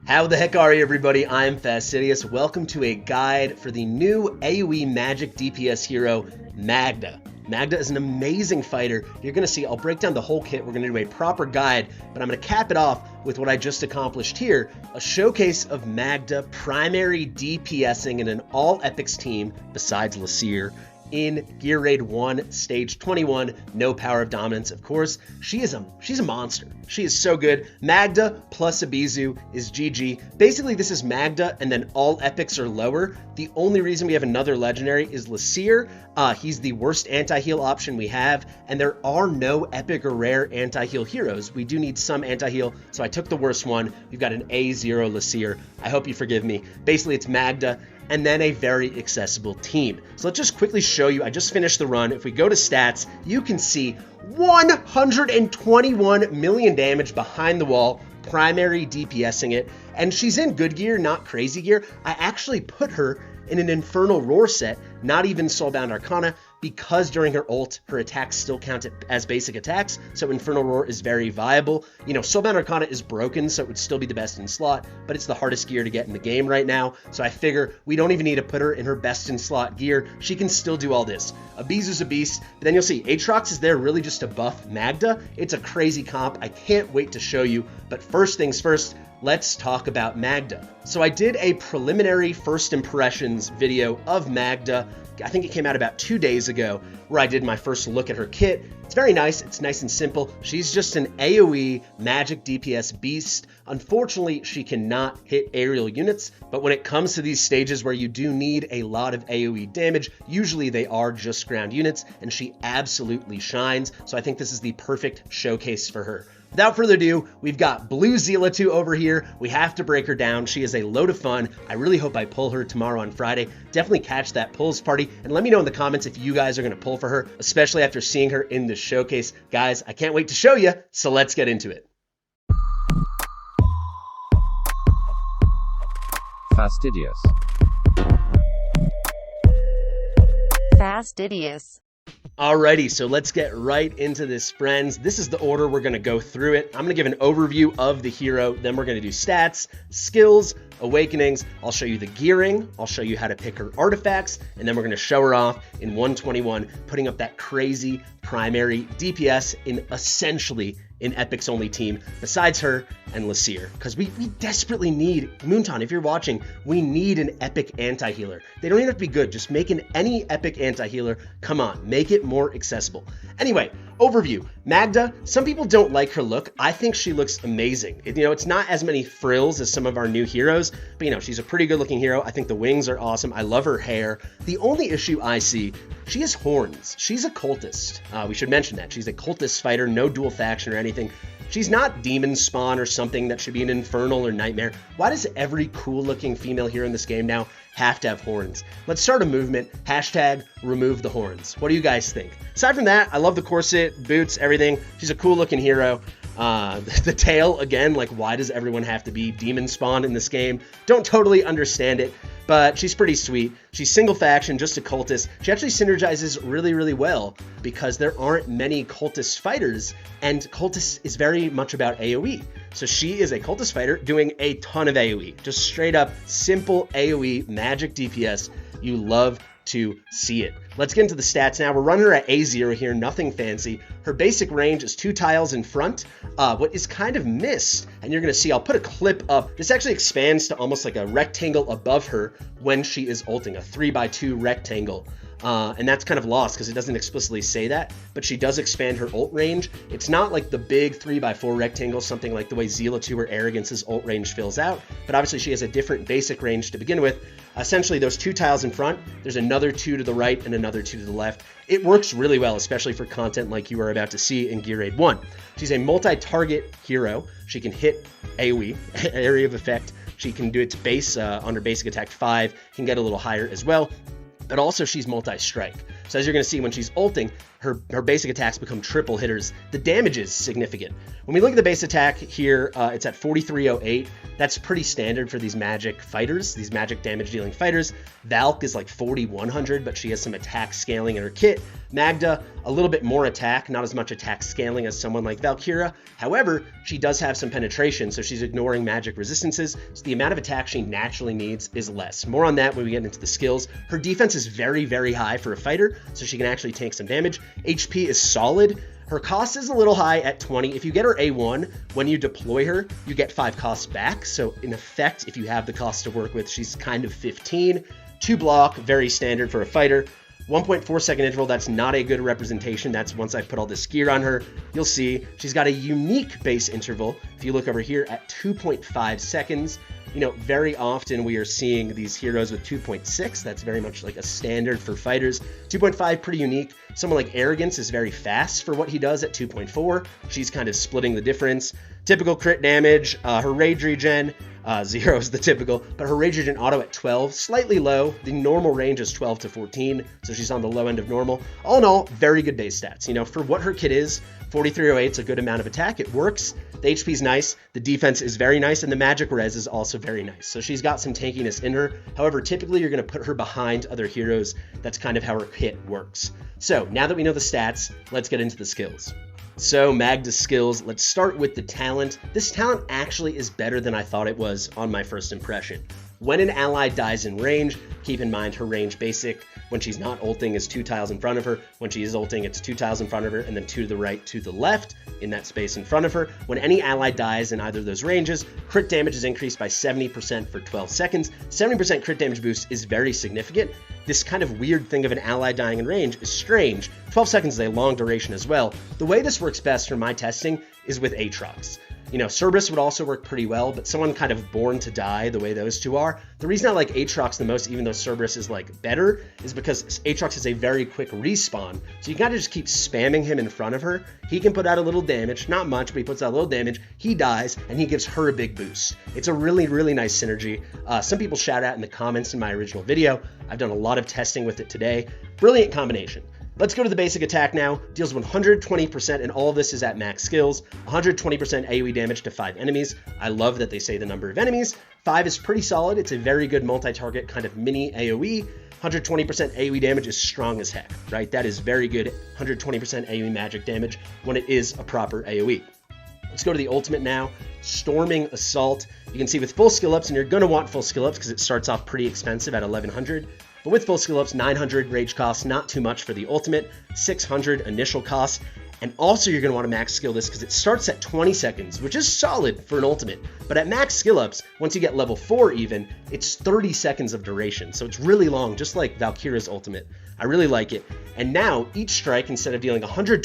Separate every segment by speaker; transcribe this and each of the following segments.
Speaker 1: How the heck are you, everybody? I'm Fastidious. Welcome to a guide for the new AoE magic DPS hero, Magda. Magda is an amazing fighter. You're going to see, I'll break down the whole kit. We're going to do a proper guide, but I'm going to cap it off with what I just accomplished here, a showcase of Magda primary DPSing in an all Epics team besides Laseer in Gear Raid 1, Stage 21, no Power of Dominance, of course. She's a monster. She is so good. Magda plus a beso is GG. Basically, this is Magda, and then all epics are lower. The only reason we have another legendary is Laseer. He's the worst anti-heal option we have, and there are no epic or rare anti-heal heroes. We do need some anti-heal, so I took the worst one. We've got an A0 Laseer. I hope you forgive me. Basically, it's Magda, and then a very accessible team. So let's just quickly show you. I just finished the run. If we go to stats, you can see 121 million damage behind the wall, primary DPSing it, and she's in good gear, not crazy gear. I actually put her in an Infernal Roar set, not even Soulbound Arcana, because during her ult, her attacks still count as basic attacks, so Infernal Roar is very viable. You know, Soulbound Arcana is broken, so it would still be the best in slot, but it's the hardest gear to get in the game right now, so I figure we don't even need to put her in her best in slot gear. She can still do all this. A beso's a beast, but then you'll see, Aatrox is there really just to buff Magda. It's a crazy comp. I can't wait to show you, but first things first, let's talk about Magda. So I did a preliminary first impressions video of Magda. I think it came out about 2 days ago, where I did my first look at her kit. It's very nice. It's nice and simple. She's just an AoE magic DPS beast. Unfortunately, she cannot hit aerial units, but when it comes to these stages where you do need a lot of AoE damage, usually they are just ground units, and she absolutely shines. So I think this is the perfect showcase for her. Without further ado, we've got Blue Zealatu over here. We have to break her down. She is a load of fun. I really hope I pull her tomorrow on Friday. Definitely catch that pulls party, and let me know in the comments if you guys are going to pull for her, especially after seeing her in this showcase. Guys, I can't wait to show you, so let's get into it.
Speaker 2: Fastidious.
Speaker 3: Fastidious.
Speaker 1: Alrighty, so let's get right into this, friends. This is the order we're going to go through it. I'm going to give an overview of the hero, then we're going to do stats, skills, awakenings. I'll show you the gearing, I'll show you how to pick her artifacts, and then we're going to show her off in 121, putting up that crazy primary DPS in essentially an Epics-Only team besides her and Laseer, because we desperately need, Moonton, if you're watching, we need an epic anti-healer. They don't even have to be good, just make any epic anti-healer. Come on, make it more accessible. Anyway, overview. Magda, some people don't like her look. I think she looks amazing. You know, it's not as many frills as some of our new heroes, but you know, she's a pretty good looking hero. I think the wings are awesome. I love her hair. The only issue I see, she has horns. She's a cultist. We should mention that. She's a cultist fighter, no dual faction or anything. She's not demon spawn or something that should be an infernal or nightmare. Why does every cool looking female hero in this game now have to have horns? Let's start a movement. Hashtag remove the horns. What do you guys think? Aside from that, I love the corset, boots, everything. She's a cool looking hero. The tail, again, like why does everyone have to be demon spawn in this game? Don't totally understand it, but she's pretty sweet. She's single faction, just a cultist. She actually synergizes really, really well because there aren't many cultist fighters, and cultist is very much about AoE. So she is a cultist fighter doing a ton of AoE, just straight up simple AoE magic DPS. You love to see it. Let's get into the stats now. We're running her at A0 here, nothing fancy. Her basic range is 2 tiles in front. What is kind of missed, and you're gonna see, I'll put a clip up. This actually expands to almost like a rectangle above her when she is ulting, a 3x2 rectangle. And that's kind of lost because it doesn't explicitly say that, but she does expand her ult range. It's not like the big 3x4 rectangle, something like the way Zealatu or Arrogance's ult range fills out, but obviously she has a different basic range to begin with. Essentially, those 2 tiles in front, there's another 2 to the right and another 2 to the left. It works really well, especially for content like you are about to see in Gear Raid 1. She's a multi-target hero. She can hit AoE, area of effect. She can do its base on her basic attack 5, can get a little higher as well. But also she's multi-strike. So as you're going to see when she's ulting, her basic attacks become triple hitters. The damage is significant. When we look at the base attack here, it's at 4308. That's pretty standard for these magic fighters, these magic damage dealing fighters. Valk is like 4100, but she has some attack scaling in her kit. Magda, a little bit more attack, not as much attack scaling as someone like Valkyria. However, she does have some penetration, so she's ignoring magic resistances, so the amount of attack she naturally needs is less. More on that when we get into the skills. Her defense is very, very high for a fighter, so she can actually take some damage. HP is solid. Her cost is a little high at 20. If you get her A1, when you deploy her, you get 5 costs back. So in effect, if you have the cost to work with, she's kind of 15. 2 block, very standard for a fighter. 1.4 second interval, that's not a good representation. That's once I put all this gear on her. You'll see she's got a unique base interval. If you look over here at 2.5 seconds, you know, very often we are seeing these heroes with 2.6. That's very much like a standard for fighters. 2.5, pretty unique. Someone like Arrogance is very fast for what he does at 2.4. She's kind of splitting the difference. Typical crit damage, her rage regen, 0 is the typical, but her rage regen auto at 12, slightly low. The normal range is 12 to 14, so she's on the low end of normal. All in all, very good base stats. You know, for what her kit is, 4308 is a good amount of attack. It works. The HP is nice. The defense is very nice, and the magic res is also very nice. So she's got some tankiness in her. However, typically you're going to put her behind other heroes. That's kind of how her kit works. So now that we know the stats, let's get into the skills. So Magda's skills, let's start with the talent. This talent actually is better than I thought it was on my first impression. When an ally dies in range, keep in mind her range basic. When she's not ulting is 2 tiles in front of her. When she is ulting, it's 2 tiles in front of her, and then 2 to the right, 2 to the left in that space in front of her. When any ally dies in either of those ranges, crit damage is increased by 70% for 12 seconds. 70% crit damage boost is very significant. This kind of weird thing of an ally dying in range is strange. 12 seconds is a long duration as well. The way this works best for my testing is with Aatrox. You know, Cerberus would also work pretty well, but someone kind of born to die the way those two are. The reason I like Aatrox the most, even though Cerberus is like better, is because Aatrox has a very quick respawn. So you kind of just keep spamming him in front of her. He can put out a little damage, not much, but he puts out a little damage. He dies, and he gives her a big boost. It's a really, really nice synergy. Some people shout out in the comments in my original video. I've done a lot of testing with it today. Brilliant combination. Let's go to the basic attack now. Deals 120%, and all of this is at max skills. 120% AoE damage to 5 enemies. I love that they say the number of enemies. 5 is pretty solid. It's a very good multi-target kind of mini AoE. 120% AoE damage is strong as heck, right? That is very good 120% AoE magic damage when it is a proper AoE. Let's go to the ultimate now. Storming Assault. You can see with full skill ups, and you're going to want full skill ups because it starts off pretty expensive at 1100. But with full skill ups, 900 rage cost, not too much for the ultimate, 600 initial cost. And also you're going to want to max skill this because it starts at 20 seconds, which is solid for an ultimate. But at max skill ups, once you get level 4 even, it's 30 seconds of duration. So it's really long, just like Valkyria's ultimate. I really like it. And now each strike, instead of dealing 120%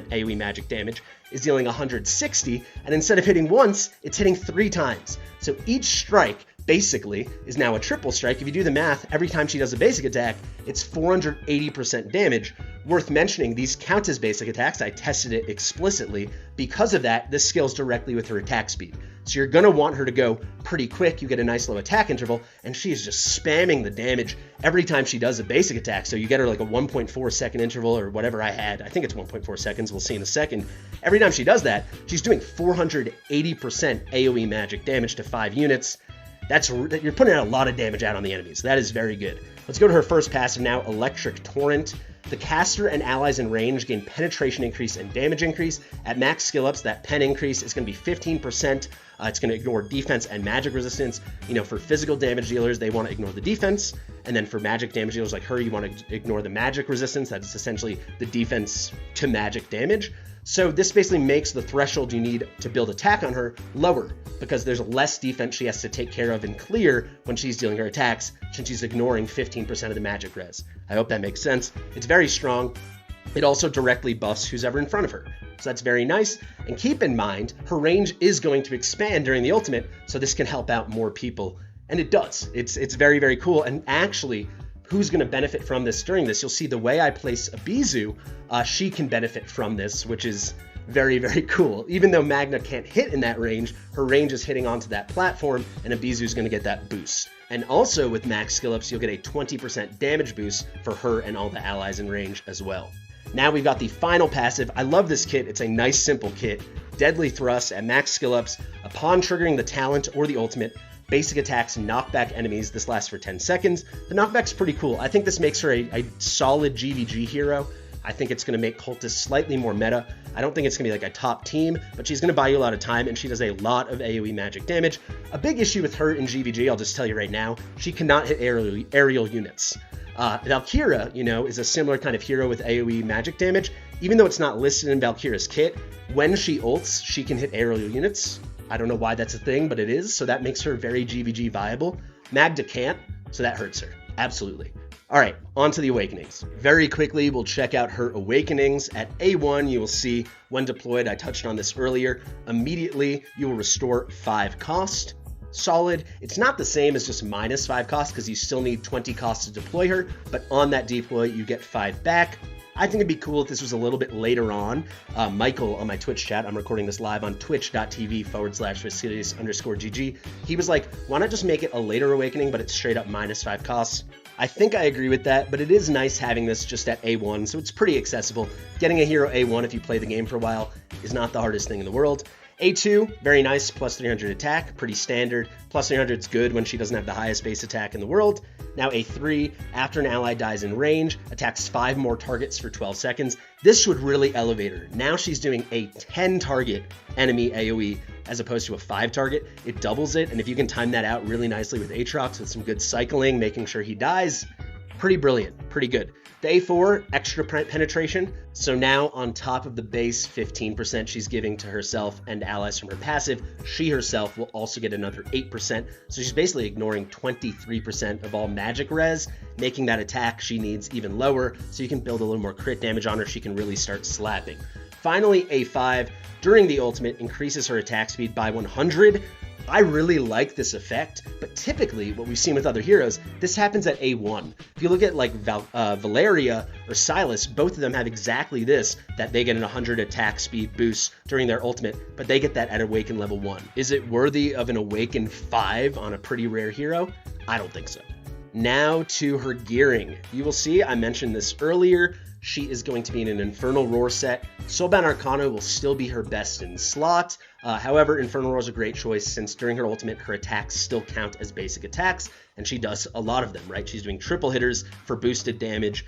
Speaker 1: AoE magic damage, is dealing 160. And instead of hitting once, it's hitting 3 times. So each strike basically is now a triple strike. If you do the math, every time she does a basic attack, it's 480% damage. Worth mentioning, these count as basic attacks. I tested it explicitly. Because of that, this scales directly with her attack speed. So you're going to want her to go pretty quick. You get a nice low attack interval, and she is just spamming the damage every time she does a basic attack. So you get her like a 1.4 second interval or whatever I had. I think it's 1.4 seconds. We'll see in a second. Every time she does that, she's doing 480% AoE magic damage to 5 units. You're putting out a lot of damage out on the enemies. That is very good. Let's go to her first passive now, Electric Torrent. The caster and allies in range gain penetration increase and damage increase. At max skill ups, that pen increase is going to be 15%. It's going to ignore defense and magic resistance. You know, for physical damage dealers, they want to ignore the defense. And then for magic damage dealers like her, you want to ignore the magic resistance. That's essentially the defense to magic damage. So this basically makes the threshold you need to build attack on her lower because there's less defense she has to take care of and clear when she's dealing her attacks since she's ignoring 15% of the magic res. I hope that makes sense. It's very strong. It also directly buffs who's ever in front of her. So that's very nice. And keep in mind, her range is going to expand during the ultimate, so this can help out more people. And it does. It's very, very cool. And actually, who's going to benefit from this during this? You'll see the way I place a Beso, she can benefit from this, which is very, very cool. Even though Magda can't hit in that range, her range is hitting onto that platform, and a Beso is going to get that boost. And also with max skill ups, you'll get a 20% damage boost for her and all the allies in range as well. Now we've got the final passive. I love this kit. It's a nice, simple kit. Deadly Thrust at max skill ups. Upon triggering the talent or the ultimate, basic attacks knock back enemies. This lasts for 10 seconds. The knockback's pretty cool. I think this makes her a solid GVG hero. I think it's going to make Cultist slightly more meta. I don't think it's going to be like a top team, but she's going to buy you a lot of time, and she does a lot of AoE magic damage. A big issue with her in GVG, I'll just tell you right now, she cannot hit aerial units. Valkyria, is a similar kind of hero with AoE magic damage. Even though it's not listed in Valkyria's kit, when she ults, she can hit aerial units. I don't know why that's a thing, but it is, so that makes her very GVG viable. Magda can't, so that hurts her. Absolutely. All right, on to the Awakenings. Very quickly, we'll check out her Awakenings. At A1, you will see, when deployed, I touched on this earlier, immediately you will restore 5 cost. Solid. It's not the same as just minus 5 cost because you still need 20 cost to deploy her, but on that deploy, you get 5 back. I think it'd be cool if this was a little bit later on. Michael on my Twitch chat, I'm recording this live on twitch.tv/Fastidious_GG. He was like, why not just make it a later Awakening, but it's straight up minus 5 costs? I think I agree with that, but it is nice having this just at A1, so it's pretty accessible. Getting a hero A1 if you play the game for a while is not the hardest thing in the world. A2, very nice, plus 300 attack, pretty standard. Plus 300 is good when she doesn't have the highest base attack in the world. Now A3, after an ally dies in range, attacks 5 more targets for 12 seconds. This should really elevate her. Now she's doing a 10 target enemy AoE as opposed to a 5 target. It doubles it, and if you can time that out really nicely with Aatrox with some good cycling, making sure he dies, pretty brilliant, pretty good. The A4, extra penetration, so now on top of the base 15% she's giving to herself and allies from her passive, she herself will also get another 8%, so she's basically ignoring 23% of all magic res, making that attack she needs even lower, so you can build a little more crit damage on her, she can really start slapping. Finally, A5, during the ultimate, increases her attack speed by 100, I really like this effect, but typically what we've seen with other heroes, this happens at A1. If you look at like Valeria or Silas, both of them have exactly this, that they get an 100 attack speed boost during their ultimate, but they get that at Awaken level 1. Is it worthy of an Awaken 5 on a pretty rare hero? I don't think so. Now to her gearing. You will see, I mentioned this earlier, she is going to be in an Infernal Roar set. Soulbound Arcana will still be her best in slot. However, Infernal Roar is a great choice since during her ultimate, her attacks still count as basic attacks, and she does a lot of them, right? She's doing triple hitters for boosted damage.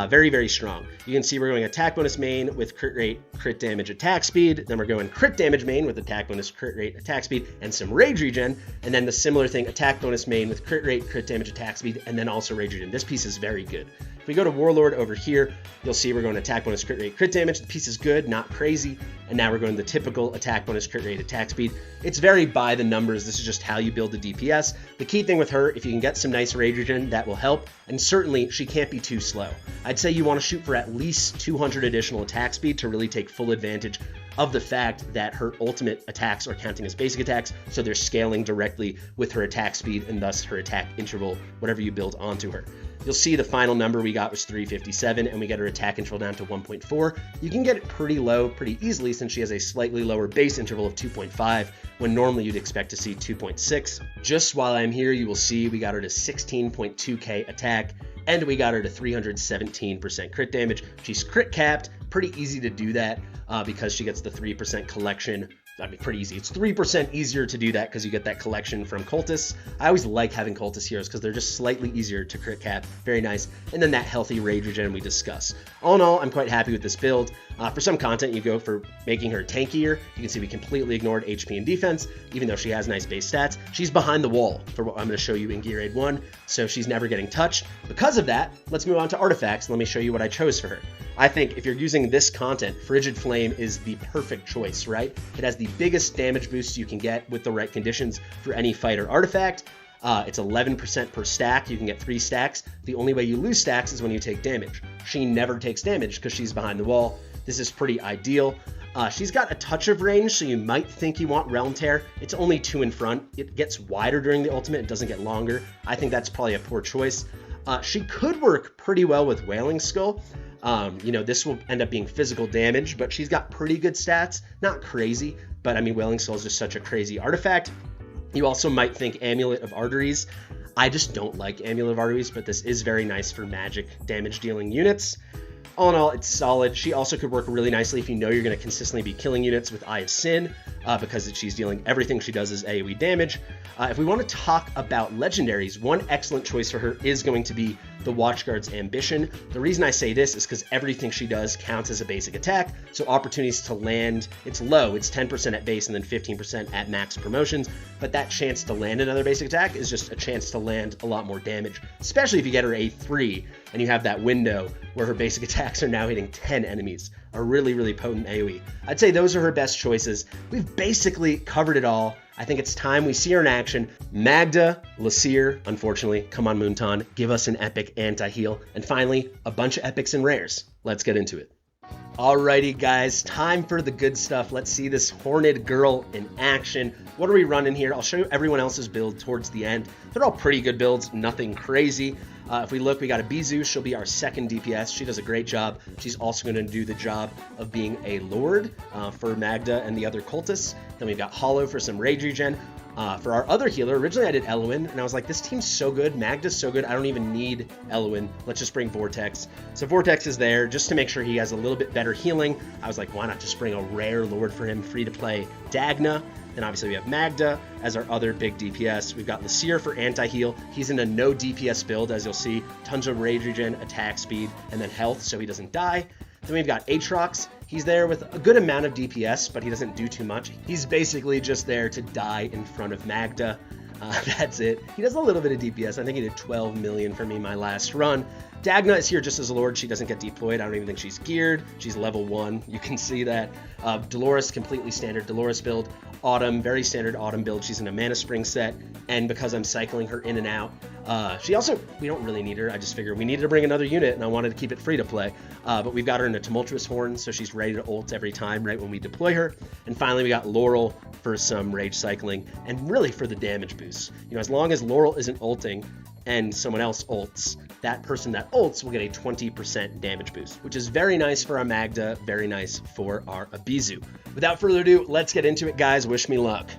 Speaker 1: Very, very strong. You can see we're going attack bonus main with crit rate, crit damage, attack speed. Then we're going crit damage main with attack bonus, crit rate, attack speed, and some rage regen. And then the similar thing, attack bonus main with crit rate, crit damage, attack speed, and then also rage regen. This piece is very good. If we go to Warlord over here, you'll see we're going attack bonus, crit rate, crit damage. The piece is good, not crazy. And now we're going the typical attack bonus, crit rate, attack speed. It's very by the numbers. This is just how you build the DPS. The key thing with her, if you can get some nice rage regen, that will help. And certainly, she can't be too slow. I'd say you want to shoot for at least 200 additional attack speed to really take full advantage of the fact that her ultimate attacks are counting as basic attacks, so they're scaling directly with her attack speed and thus her attack interval, whatever you build onto her. You'll see the final number we got was 357, and we get her attack interval down to 1.4. You can get it pretty low pretty easily since she has a slightly lower base interval of 2.5, when normally you'd expect to see 2.6. Just while I'm here, you will see we got her to 16.2k attack, and we got her to 317% crit damage. She's crit capped, pretty easy to do that because she gets the 3% collection. I mean, pretty easy. It's 3% easier to do that because you get that collection from Cultists. I always like having Cultist heroes because they're just slightly easier to crit cap. Very nice. And then that healthy rage regen we discuss. All in all, I'm quite happy with this build. For some content, you go for making her tankier. You can see we completely ignored HP and defense, even though she has nice base stats. She's behind the wall for what I'm going to show you in Gear Aid 1, so she's never getting touched. Because of that, let's move on to artifacts. Let me show you what I chose for her. I think if you're using this content, Frigid Flame is the perfect choice, right? It has the biggest damage boost you can get with the right conditions for any fighter artifact. It's 11% per stack. You can get 3 stacks. The only way you lose stacks is when you take damage. She never takes damage because she's behind the wall. This is pretty ideal. She's got a touch of range, so you might think you want Realm Tear. It's only 2 in front. It gets wider during the ultimate. It doesn't get longer. I think that's probably a poor choice. She could work pretty well with Wailing Skull. This will end up being physical damage, but she's got pretty good stats. Not crazy, but I mean, Wailing Skull is just such a crazy artifact. You also might think Amulet of Arteries. I just don't like Amulet of Arteries, but this is very nice for magic damage dealing units. All in all, it's solid. She also could work really nicely if you know you're going to consistently be killing units with Eye of Sin, because she's dealing everything she does is AoE damage. If we want to talk about legendaries, one excellent choice for her is going to be the Watchguard's Ambition. The reason I say this is because everything she does counts as a basic attack, so opportunities to land, it's low, it's 10% at base and then 15% at max promotions, but that chance to land another basic attack is just a chance to land a lot more damage, especially if you get her A3 and you have that window where her basic attacks are now hitting 10 enemies. A really, really potent AoE. I'd say those are her best choices. We've basically covered it all. I think it's time we see her in action. Magda, Laseer, unfortunately, come on Moonton, give us an epic anti-heal. And finally, a bunch of epics and rares. Let's get into it. Alrighty guys, time for the good stuff. Let's see this Horned Girl in action. What are we running here? I'll show you everyone else's build towards the end. They're all pretty good builds, nothing crazy. If we look, we got a besos. She'll be our second DPS. She does a great job. She's also going to do the job of being a Lord for Magda and the other cultists. Then we've got Hollow for some rage regen. For our other healer, originally I did Elowen, and I was like, this team's so good, Magda's so good, I don't even need Elowen. Let's just bring Vortex. So Vortex is there just to make sure he has a little bit better healing. I was like, why not just bring a rare Lord for him, free to play Dagna. Then obviously we have Magda as our other big DPS. We've got Laseer for anti-heal. He's in a no DPS build, as you'll see. Tons of rage regen, attack speed, and then health, so he doesn't die. Then we've got Aatrox. He's there with a good amount of DPS, but he doesn't do too much. He's basically just there to die in front of Magda. That's it. He does a little bit of DPS. I think he did 12 million for me my last run. Dagna is here just as a Lord. She doesn't get deployed. I don't even think she's geared. She's level 1. You can see that. Dolores, completely standard Dolores build. Autumn, very standard Autumn build. She's in a Mana Spring set, and because I'm cycling her in and out, she also, we don't really need her. I just figured we needed to bring another unit, and I wanted to keep it free to play. But we've got her in a Tumultuous Horn, so she's ready to ult every time right when we deploy her. And finally, we got Laurel for some rage cycling, and really for the damage boost. You know, as long as Laurel isn't ulting and someone else ults, that person that ults will get a 20% damage boost, which is very nice for our Magda, very nice for our Abizu. Without further ado, let's get into it, guys. Wish me luck.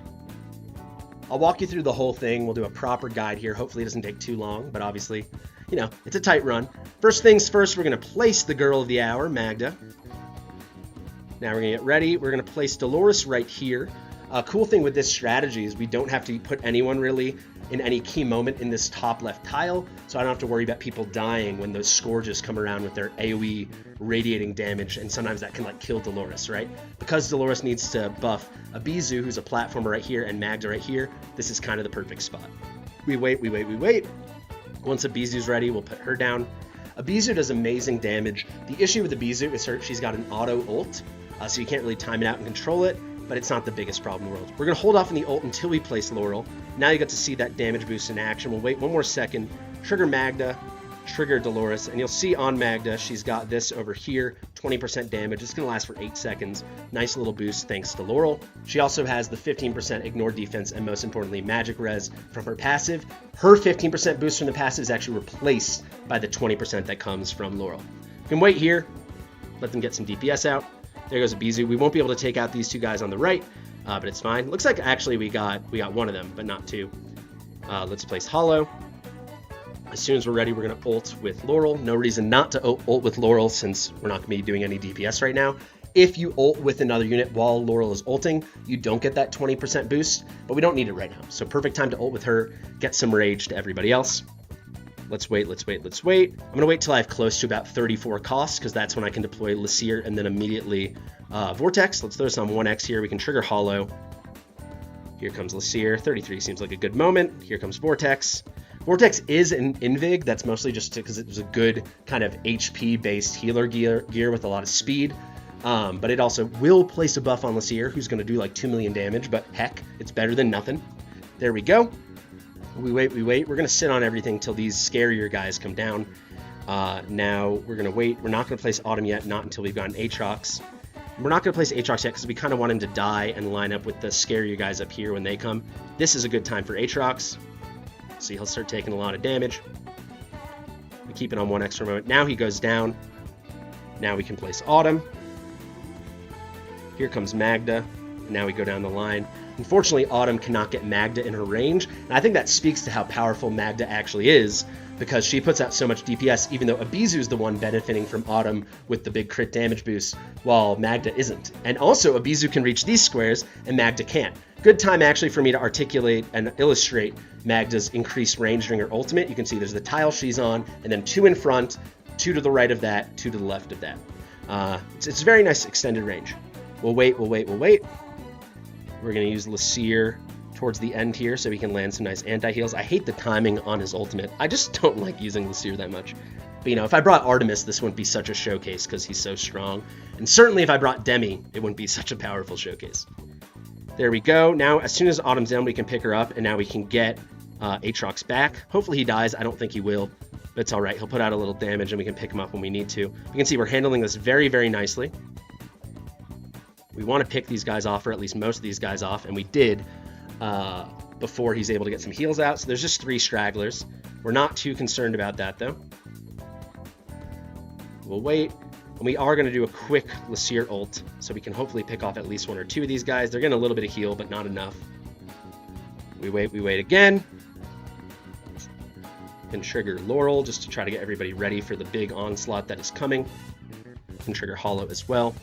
Speaker 1: I'll walk you through the whole thing. We'll do a proper guide here. Hopefully it doesn't take too long, but obviously, you know, it's a tight run. First things first, we're going to place the Girl of the Hour, Magda. Now we're going to get ready. We're going to place Dolores right here. Cool thing with this strategy is we don't have to put anyone really in any key moment in this top left tile, so I don't have to worry about people dying when those Scourges come around with their AoE radiating damage, and sometimes that can like kill Dolores, right? Because Dolores needs to buff Abizu, who's a platformer right here, and Magda right here, this is kind of the perfect spot. We wait. Once Abizu's ready, we'll put her down. Abizu does amazing damage. The issue with Abizu is she's got an auto ult, so you can't really time it out and control it, but it's not the biggest problem in the world. We're going to hold off on the ult until we place Laurel. Now you get to see that damage boost in action. We'll wait one more second, trigger Magda, trigger Dolores, and you'll see on Magda, she's got this over here, 20% damage. It's going to last for 8 seconds. Nice little boost thanks to Laurel. She also has the 15% ignore defense and most importantly, magic res from her passive. Her 15% boost from the passive is actually replaced by the 20% that comes from Laurel. You can wait here, let them get some DPS out. There goes Abizu. We won't be able to take out these two guys on the right, but it's fine. Looks like actually we got one of them, but not two. Let's place Hollow. As soon as we're ready, we're going to ult with Laurel. No reason not to ult with Laurel since we're not going to be doing any DPS right now. If you ult with another unit while Laurel is ulting, you don't get that 20% boost, but we don't need it right now. So perfect time to ult with her, get some rage to everybody else. Let's wait. I'm going to wait till I have close to about 34 costs, because that's when I can deploy Laseer and then immediately Vortex. Let's throw this on 1x here. We can trigger Hollow. Here comes Laseer. 33 seems like a good moment. Here comes Vortex. Vortex is an Invig. That's mostly just because it was a good kind of HP-based healer gear with a lot of speed. But it also will place a buff on Laseer, who's going to do like 2 million damage, but heck, it's better than nothing. There we go. We wait. We're going to sit on everything till these scarier guys come down. Now we're going to wait. We're not going to place Autumn yet, not until we've gotten Aatrox. We're not going to place Aatrox yet because we kind of want him to die and line up with the scarier guys up here when they come. This is a good time for Aatrox. See, he'll start taking a lot of damage. We keep it on 1x for a moment. Now he goes down. Now we can place Autumn. Here comes Magda. Now we go down the line. Unfortunately, Autumn cannot get Magda in her range, and I think that speaks to how powerful Magda actually is. because she puts out so much DPS, even though Abizu's the one benefiting from Autumn with the big crit damage boost, while Magda isn't. And also, Abizu can reach these squares, and Magda can't. Good time, actually, for me to articulate and illustrate Magda's increased range during her ultimate. You can see there's the tile she's on, and then 2 in front, 2 to the right of that, 2 to the left of that. It's very nice extended range. We'll wait. We're going to use Laseer towards the end here so he can land some nice anti-heals. I hate the timing on his ultimate. I just don't like using Laseer that much. But, you know, if I brought Artemis, this wouldn't be such a showcase because he's so strong. And certainly if I brought Demi, it wouldn't be such a powerful showcase. There we go. Now, as soon as Autumn's down, we can pick her up, and now we can get Aatrox back. Hopefully he dies. I don't think he will, but it's all right. He'll put out a little damage, and we can pick him up when we need to. You can see we're handling this very, very nicely. We want to pick these guys off, or at least most of these guys off, and we did before he's able to get some heals out. So there's just 3 stragglers. We're not too concerned about that, though. We'll wait. And we are going to do a quick Laseer ult, so we can hopefully pick off at least 1 or 2 of these guys. They're getting a little bit of heal, but not enough. We wait again. Can trigger Laurel just to try to get everybody ready for the big onslaught that is coming. Can trigger Hollow as well.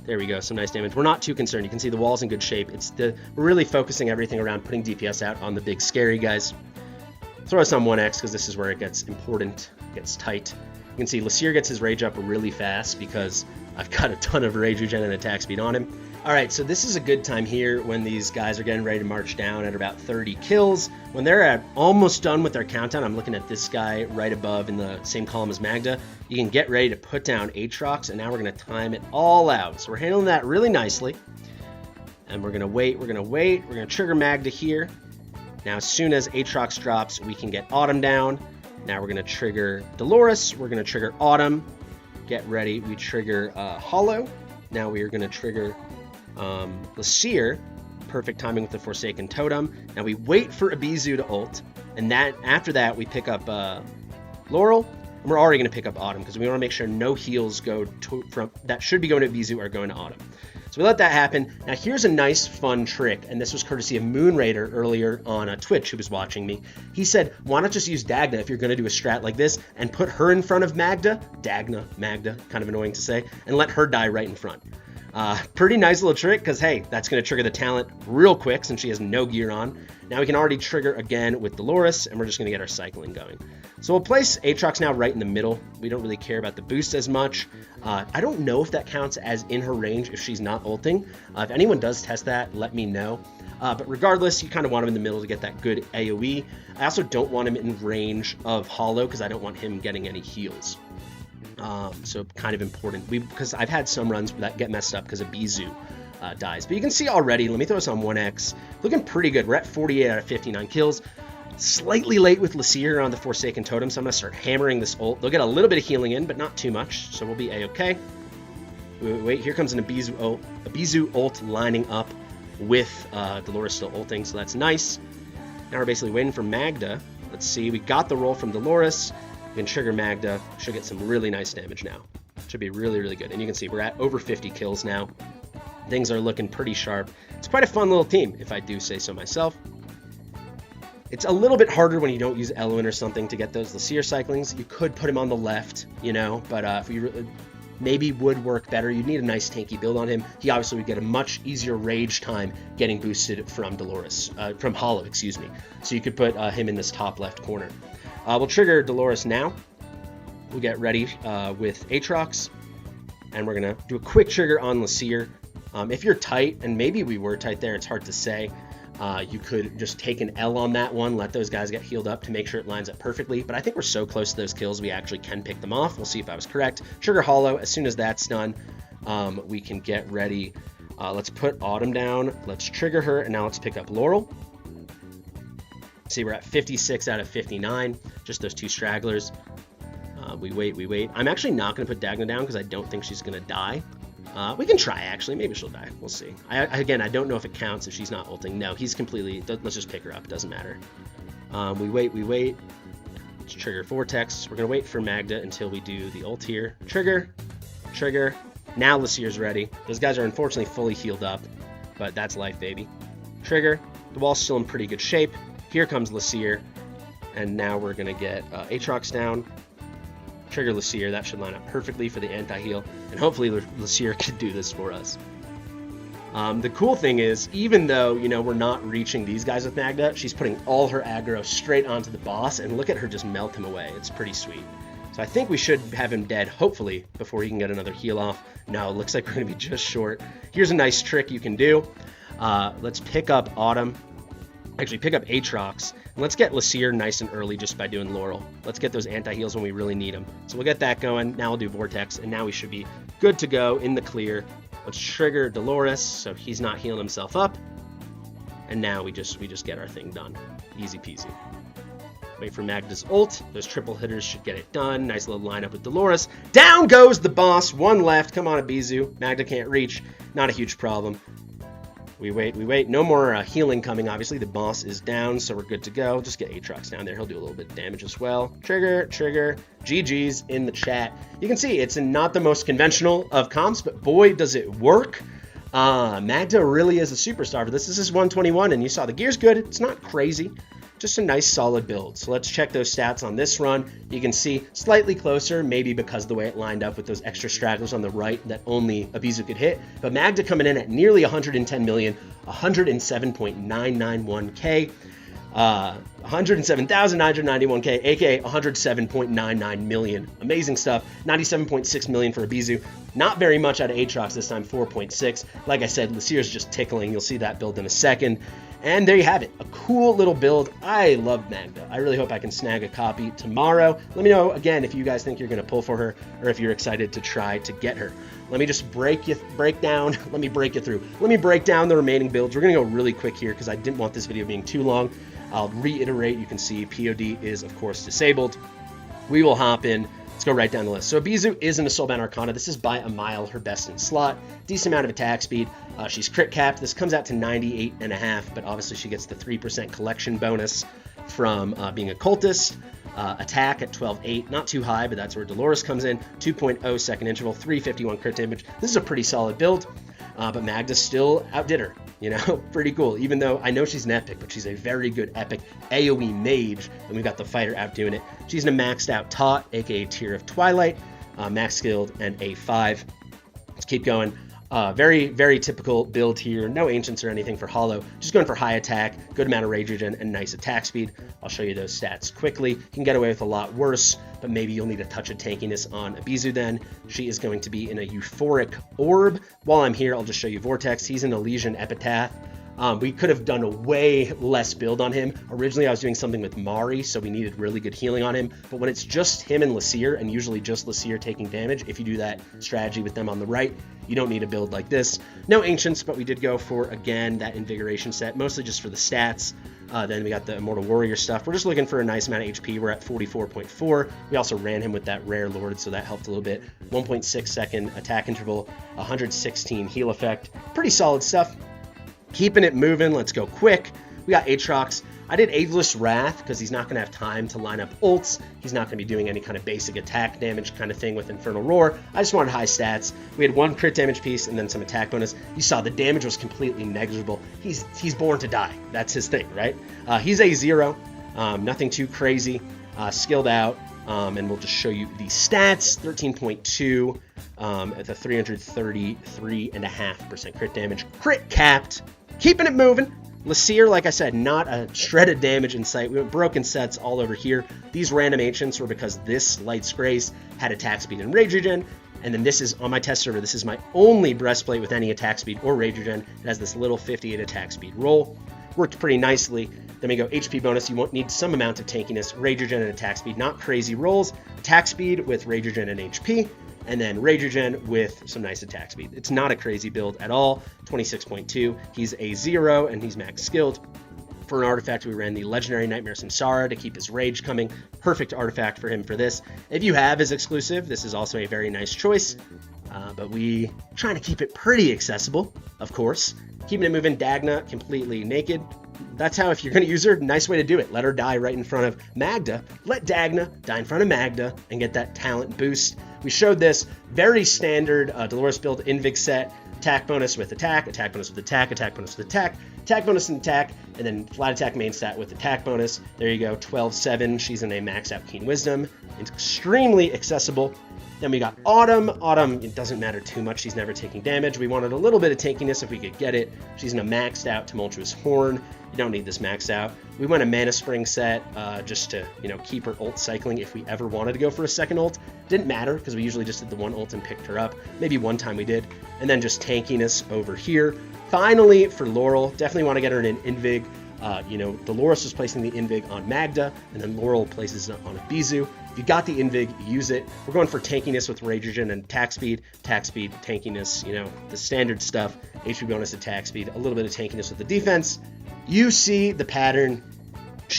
Speaker 1: There we go, some nice damage. We're not too concerned. You can see the wall's in good shape. We're really focusing everything around putting DPS out on the big scary guys. Throw us on 1x because this is where it gets important, gets tight. You can see Laseer gets his rage up really fast because I've got a ton of rage regen and attack speed on him. All right, so this is a good time here when these guys are getting ready to march down at about 30 kills. When they're almost done with their countdown, I'm looking at this guy right above in the same column as Magda. You can get ready to put down Aatrox, and now we're going to time it all out. So we're handling that really nicely. And we're going to wait. We're going to trigger Magda here. Now, as soon as Aatrox drops, we can get Autumn down. Now we're going to trigger Dolores. We're going to trigger Autumn. Get ready. We trigger Hollow. Now we are going to trigger Laseer. Perfect timing with the Forsaken Totem. Now we wait for Abizu to ult. And after that, we pick up Laurel. And we're already going to pick up Autumn because we want to make sure no heals that should be going to Abizu are going to Autumn. So we let that happen. Now here's a nice fun trick, and this was courtesy of Moon Raider earlier on Twitch who was watching me. He said, why not just use Dagna if you're going to do a strat like this and put her in front of Magda, Magda, kind of annoying to say, and let her die right in front. Pretty nice little trick because, hey, that's going to trigger the talent real quick since she has no gear on. Now we can already trigger again with Dolores, and we're just going to get our cycling going. So we'll place Aatrox now right in the middle. We don't really care about the boost as much. I don't know if that counts as in her range if she's not ulting. If anyone does test that, let me know. But regardless, you kind of want him in the middle to get that good AoE. I also don't want him in range of Hollow because I don't want him getting any heals. So kind of important because I've had some runs that get messed up because Abizu dies. But you can see already, let me throw this on 1x, looking pretty good. We're at 48 out of 59 kills. Slightly late with Laseer on the Forsaken Totem, so I'm going to start hammering this ult. They'll get a little bit of healing in, but not too much, so we'll be a-okay. Wait, here comes an Abizu ult lining up with Dolores still ulting, so that's nice. Now we're basically waiting for Magda. Let's see, we got the roll from Dolores. We can trigger Magda. Should get some really nice damage now. Should be really, really good. And you can see we're at over 50 kills now. Things are looking pretty sharp. It's quite a fun little team, if I do say so myself. It's a little bit harder when you don't use Elwyn or something to get those Laseer cyclings. You could put him on the left, you know, but if you maybe would work better. You'd need a nice tanky build on him. He obviously would get a much easier rage time getting boosted from from Hollow, excuse me. So you could put him in this top left corner. We'll trigger Dolores now. We'll get ready with Aatrox, and we're going to do a quick trigger on Laseer. If you're tight, and maybe we were tight there, it's hard to say, you could just take an L on that one, let those guys get healed up to make sure it lines up perfectly, but I think we're so close to those kills we actually can pick them off. We'll see if I was correct. Trigger Hollow. As soon as that's done, we can get ready. Let's put Autumn down. Let's trigger her, and now let's pick up Laurel. See, we're at 56 out of 59, just those 2 stragglers. We wait. I'm actually not going to put Dagna down because I don't think she's going to die. We can try, actually. Maybe she'll die. We'll see. Again, I don't know if it counts if she's not ulting. No, he's completely... Let's just pick her up. It doesn't matter. We wait. Let's trigger Vortex. We're going to wait for Magda until we do the ult here. Trigger. Now Laseer's ready. Those guys are unfortunately fully healed up, but that's life, baby. Trigger. The wall's still in pretty good shape. Here comes Laseer. And now we're going to get Aatrox down. Trigger Laseer. That should line up perfectly for the anti-heal. And hopefully Laseer can do this for us. The cool thing is, even though, you know, we're not reaching these guys with Magda, she's putting all her aggro straight onto the boss, and look at her just melt him away. It's pretty sweet. So I think we should have him dead, hopefully, before he can get another heal off. No, it looks like we're going to be just short. Here's a nice trick you can do. Let's pick up Autumn. Actually, pick up Aatrox. And let's get Laseer nice and early just by doing Laurel. Let's get those anti-heals when we really need them. So we'll get that going. Now we'll do Vortex, and now we should be good to go in the clear. Let's trigger Dolores so he's not healing himself up. And now we just get our thing done. Easy peasy. Wait for Magda's ult. Those triple hitters should get it done. Nice little lineup with Dolores. Down goes the boss. One left. Come on, Abizu. Magda can't reach. Not a huge problem. We wait. No more healing coming, obviously. The boss is down, so we're good to go. Just get Aatrox down there. He'll do a little bit of damage as well. Trigger. GG's in the chat. You can see it's not the most conventional of comps, but boy, does it work. Magda really is a superstar for this. This is 121, and you saw the gear's good. It's not crazy. Just a nice solid build. So let's check those stats on this run. You can see slightly closer, maybe because of the way it lined up with those extra stragglers on the right that only Abizu could hit. But Magda coming in at nearly 110 million, 107.991k, 107,991k, aka 107.99 million. Amazing stuff. 97.6 million for Abizu. Not very much out of Aatrox this time, 4.6. Like I said, Laseer's just tickling. You'll see that build in a second. And there you have it, a cool little build. I love Magda. I really hope I can snag a copy tomorrow. Let me know, again, if you guys think you're going to pull for her or if you're excited to try to get her. Let me just break you through. Let me break down the remaining builds. We're going to go really quick here because I didn't want this video being too long. I'll reiterate, you can see POD is, of course, disabled. We will hop in. Let's go right down the list. So Abizu is an Soulbound Arcana. This is by a mile her best in slot. Decent amount of attack speed. She's crit capped. This comes out to 98.5, but obviously she gets the 3% collection bonus from being a cultist. Attack at 12.8, not too high, but that's where Dolores comes in. 2.0 second interval, 351 crit damage. This is a pretty solid build, but Magda still outdid her. You know, pretty cool. Even though I know she's an epic, but she's a very good epic AoE mage, and we've got the fighter outdoing it. She's in a maxed out Taught, aka Tier of Twilight, max skilled, and A5. Let's keep going. Very, very typical build here. No ancients or anything for Hollow. Just going for high attack, good amount of rage regen, and nice attack speed. I'll show you those stats quickly. You can get away with a lot worse, but maybe you'll need a touch of tankiness on Abizu then. She is going to be in a Euphoric Orb. While I'm here, I'll just show you Vortex. He's in Elysian Epitaph. We could have done a way less build on him. Originally, I was doing something with Mari, so we needed really good healing on him. But when it's just him and Laseer, and usually just Laseer taking damage, if you do that strategy with them on the right, you don't need a build like this. No Ancients, but we did go for, again, that Invigoration set, mostly just for the stats. Then we got the Immortal Warrior stuff. We're just looking for a nice amount of HP. We're at 44.4. We also ran him with that Rare Lord, so that helped a little bit. 1.6 second attack interval, 116 heal effect. Pretty solid stuff. Keeping it moving, let's go quick. We got Aatrox. I did Ageless Wrath because he's not going to have time to line up ults. He's not going to be doing any kind of basic attack damage kind of thing with Infernal Roar. I just wanted high stats. We had one crit damage piece and then some attack bonus. You saw the damage was completely negligible. He's born to die. That's his thing, right? He's a 0. Nothing too crazy. Skilled out. And we'll just show you the stats. 13.2 at the 333.5% crit damage. Crit capped. Keeping it moving. Laseer, like I said, not a shred of damage in sight. We went broken sets all over here. These random ancients were because this Light's Grace had attack speed and rage regen. And then this is, on my test server, this is my only breastplate with any attack speed or rage regen. It has this little 58 attack speed roll. Worked pretty nicely. Then we go HP bonus. You won't need some amount of tankiness, rage regen, and attack speed. Not crazy rolls. Attack speed with rage regen and HP. And then rage regen with some nice attack speed. It's not a crazy build at all. 26.2. He's a 0 and he's max skilled. For an artifact, we ran the Legendary Nightmare Samsara to keep his rage coming. Perfect artifact for him for this. If you have his exclusive, this is also a very nice choice. But we trying to keep it pretty accessible, of course. Keeping it moving, Dagna completely naked. That's how, if you're going to use her, nice way to do it. Let her die right in front of Magda. Let Dagna die in front of Magda and get that talent boost. We showed this very standard Dolores build Invig set. attack bonus with attack, attack bonus with attack, attack bonus with attack, attack bonus and attack, and then flat attack main stat with attack bonus. There you go, 12-7. She's in a maxed out Keen Wisdom. It's extremely accessible. Then we got Autumn. Autumn, it doesn't matter too much. She's never taking damage. We wanted a little bit of tankiness if we could get it. She's in a maxed out Tumultuous Horn. You don't need this maxed out. We went a Mana Spring set just to, keep her ult cycling if we ever wanted to go for a second ult. Didn't matter because we usually just did the one ult and picked her up. Maybe one time we did. And then just tankiness over here. Finally, for Laurel, definitely want to get her in an Invig. Dolores was placing the Invig on Magda, and then Laurel places it on a Bizu. If you got the Invig, use it. We're going for tankiness with Rageogen and attack speed, tankiness, the standard stuff, HP bonus, attack speed, a little bit of tankiness with the defense. You see the pattern.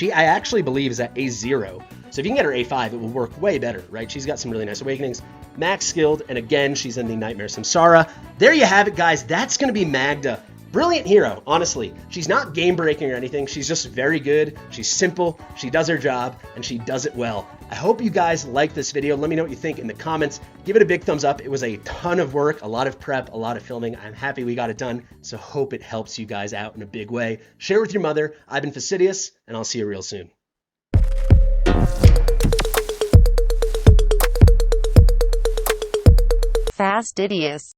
Speaker 1: I actually believe is at A0. So if you can get her A5, it will work way better, right? She's got some really nice awakenings. Max skilled, and again, she's in the Nightmare Samsara. There you have it, guys. That's going to be Magda. Brilliant hero, honestly. She's not game-breaking or anything. She's just very good. She's simple. She does her job, and she does it well. I hope you guys like this video. Let me know what you think in the comments. Give it a big thumbs up. It was a ton of work, a lot of prep, a lot of filming. I'm happy we got it done, so hope it helps you guys out in a big way. Share with your mother. I've been Fastidious, and I'll see you real soon.
Speaker 2: Fastidious.